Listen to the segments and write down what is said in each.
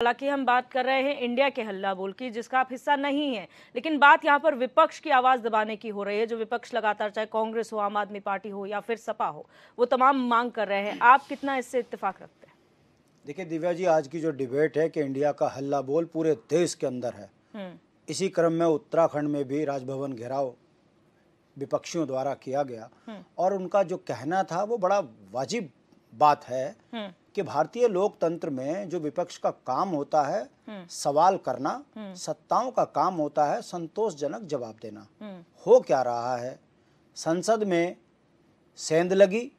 हालांकि हम बात कर रहे हैं इंडिया के हल्ला बोल की, जिसका आप हिस्सा नहीं है, लेकिन बात यहाँ पर विपक्ष की आवाज दबाने की हो रही है। जो विपक्ष लगातार, चाहे कांग्रेस हो, आम आदमी पार्टी हो या फिर सपा हो, वो तमाम मांग कर रहे हैं। आप कितना इससे इत्तेफाक रखते हैं? देखिए दिव्या जी, आज की जो डिबेट है कि इंडिया का हल्ला बोल पूरे देश के अंदर है, इसी क्रम में उत्तराखंड में भी राजभवन घेराव विपक्षियों द्वारा किया गया और उनका जो कहना था वो बड़ा वाजिब बात है कि भारतीय लोकतंत्र में जो विपक्ष का काम होता है सवाल करना, सत्ताओं का काम होता है संतोषजनक जवाब देना। हो क्या रहा है? संसद में सेंध लगी।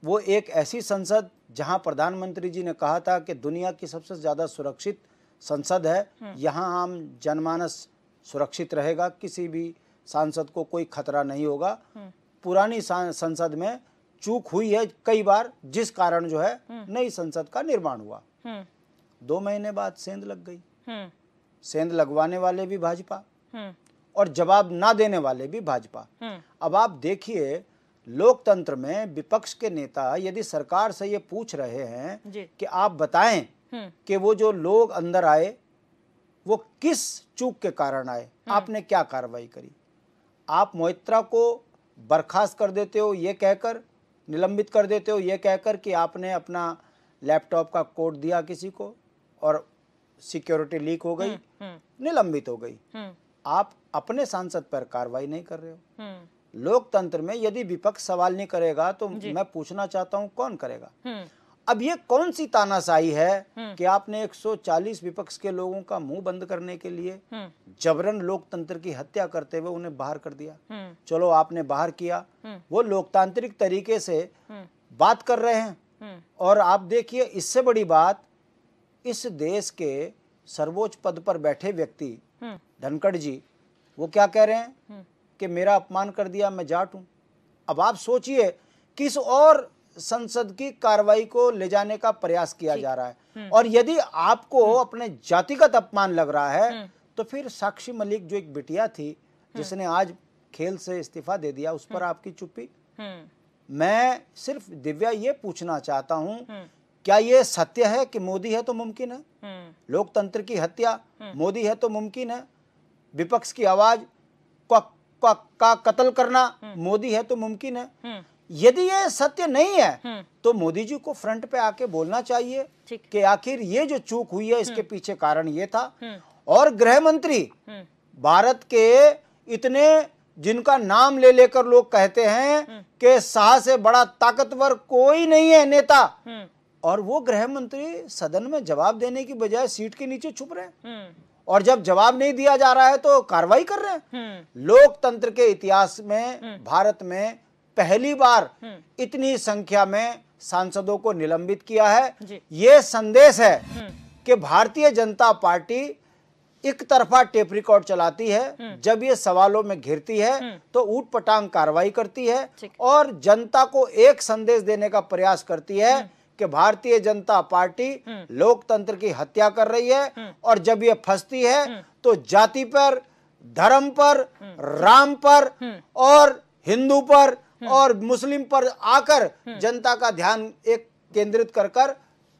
वो एक ऐसी संसद जहां प्रधानमंत्री जी ने कहा था कि दुनिया की सबसे ज़्यादा सुरक्षित संसद है, यहाँ आम जनमानस सुरक्षित रहेगा, किसी भी सांसद को कोई खतरा नहीं होगा। पुरानी संसद में चूक हुई है कई बार, जिस कारण जो है नई संसद का निर्माण हुआ। 2 महीने बाद सेंध लग गई। सेंध लगवाने वाले भी भाजपा और जवाब ना देने वाले भी भाजपा। अब आप देखिए, लोकतंत्र में विपक्ष के नेता यदि सरकार से ये पूछ रहे हैं कि आप बताएं कि वो जो लोग अंदर आए वो किस चूक के कारण आए, आपने क्या कार्रवाई करी? आप मोइत्रा को बर्खास्त कर देते हो ये कहकर, निलंबित कर देते हो ये कहकर कि आपने अपना लैपटॉप का कोड दिया किसी को और सिक्योरिटी लीक हो गई, निलंबित हो गई। आप अपने सांसद पर कार्रवाई नहीं कर रहे हो। लोकतंत्र में यदि विपक्ष सवाल नहीं करेगा तो मैं पूछना चाहता हूं कौन करेगा? अब ये कौन सी तानाशाही है कि आपने 140 विपक्ष के लोगों का मुंह बंद करने के लिए जबरन लोकतंत्र की हत्या करते हुए उन्हें बाहर कर दिया। चलो आपने बाहर किया, वो लोकतांत्रिक तरीके से बात कर रहे हैं। और आप देखिए, इससे बड़ी बात, इस देश के सर्वोच्च पद पर बैठे व्यक्ति धनखड़ जी वो क्या कह रहे हैं कि मेरा अपमान कर दिया, मैं जाट हूं। अब आप सोचिए, किस और संसद की कार्रवाई को ले जाने का प्रयास किया जा रहा है। और यदि आपको अपने जातिगत अपमान लग रहा है तो फिर साक्षी मलिक जो एक बिटिया थी जिसने आज खेल से इस्तीफा दे दिया, उस पर आपकी चुप्पी। मैं सिर्फ दिव्या ये पूछना चाहता हूं, क्या ये सत्य है कि मोदी है तो मुमकिन है? लोकतंत्र की हत्या मोदी है तो मुमकिन है? विपक्ष की आवाज का कत्ल करना मोदी है तो मुमकिन है? यदि ये सत्य नहीं है तो मोदी जी को फ्रंट पे आके बोलना चाहिए कि आखिर ये जो चूक हुई है इसके पीछे कारण ये था। और गृह मंत्री भारत के इतने, जिनका नाम ले लेकर लोग कहते हैं कि शाह से बड़ा ताकतवर कोई नहीं है नेता, और वो गृह मंत्री सदन में जवाब देने की बजाय सीट के नीचे छुप रहे हैं। और जब जवाब नहीं दिया जा रहा है तो कार्रवाई कर रहे हैं। लोकतंत्र के इतिहास में भारत में पहली बार इतनी संख्या में सांसदों को निलंबित किया है। ये संदेश है कि भारतीय जनता पार्टी एक तरफा टेप रिकॉर्ड चलाती है, जब ये सवालों में घिरती है तो ऊट पटांग कार्रवाई करती है और जनता को एक संदेश देने का प्रयास करती है कि भारतीय जनता पार्टी लोकतंत्र की हत्या कर रही है। और जब ये फंसती है तो जाति पर, धर्म पर, राम पर और हिंदू पर और मुस्लिम पर आकर जनता का ध्यान एक केंद्रित कर कर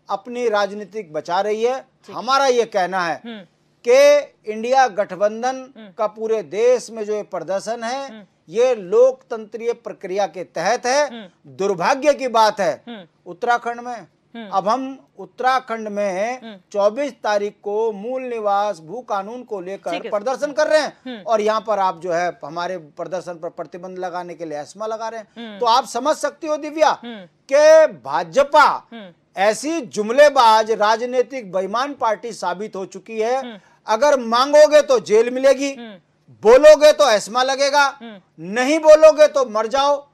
अपनी राजनीतिक बचा रही है। हमारा ये कहना है कि इंडिया गठबंधन का पूरे देश में जो ये प्रदर्शन है ये लोकतंत्रीय प्रक्रिया के तहत है। दुर्भाग्य की बात है उत्तराखंड में, अब हम उत्तराखंड में 24 तारीख को मूल निवास भू कानून को लेकर प्रदर्शन कर रहे हैं और यहाँ पर आप जो है हमारे प्रदर्शन पर प्रतिबंध लगाने के लिए एस्मा लगा रहे हैं। तो आप समझ सकती हो दिव्या कि भाजपा ऐसी जुमलेबाज राजनीतिक बेईमान पार्टी साबित हो चुकी है। अगर मांगोगे तो जेल मिलेगी, बोलोगे तो एस्मा लगेगा, नहीं बोलोगे तो मर जाओ।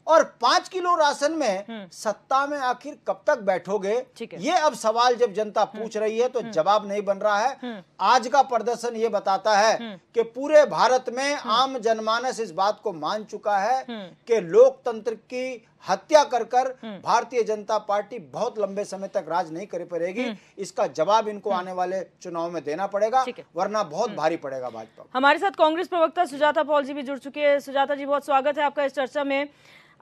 और 5 किलो राशन में सत्ता में आखिर कब तक बैठोगे, ये अब सवाल जब जनता पूछ रही है तो जवाब नहीं बन रहा है। आज का प्रदर्शन ये बताता है कि पूरे भारत में आम जनमानस इस बात को मान चुका है कि लोकतंत्र की हत्या कर कर भारतीय जनता पार्टी बहुत लंबे समय तक राज नहीं कर पाएगी। इसका जवाब इनको आने वाले चुनाव में देना पड़ेगा, वरना बहुत भारी पड़ेगा भाजपा। हमारे साथ कांग्रेस प्रवक्ता सुजाता पॉल जी भी जुड़ चुके हैं। सुजाता जी, बहुत स्वागत है आपका इस चर्चा में।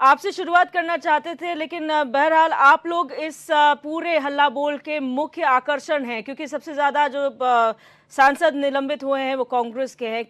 आपसे शुरुआत करना चाहते थे, लेकिन बहरहाल आप लोग इस पूरे हल्ला बोल के मुख्य आकर्षण हैं, क्योंकि सबसे ज्यादा जो सांसद निलंबित हुए हैं वो कांग्रेस के हैं।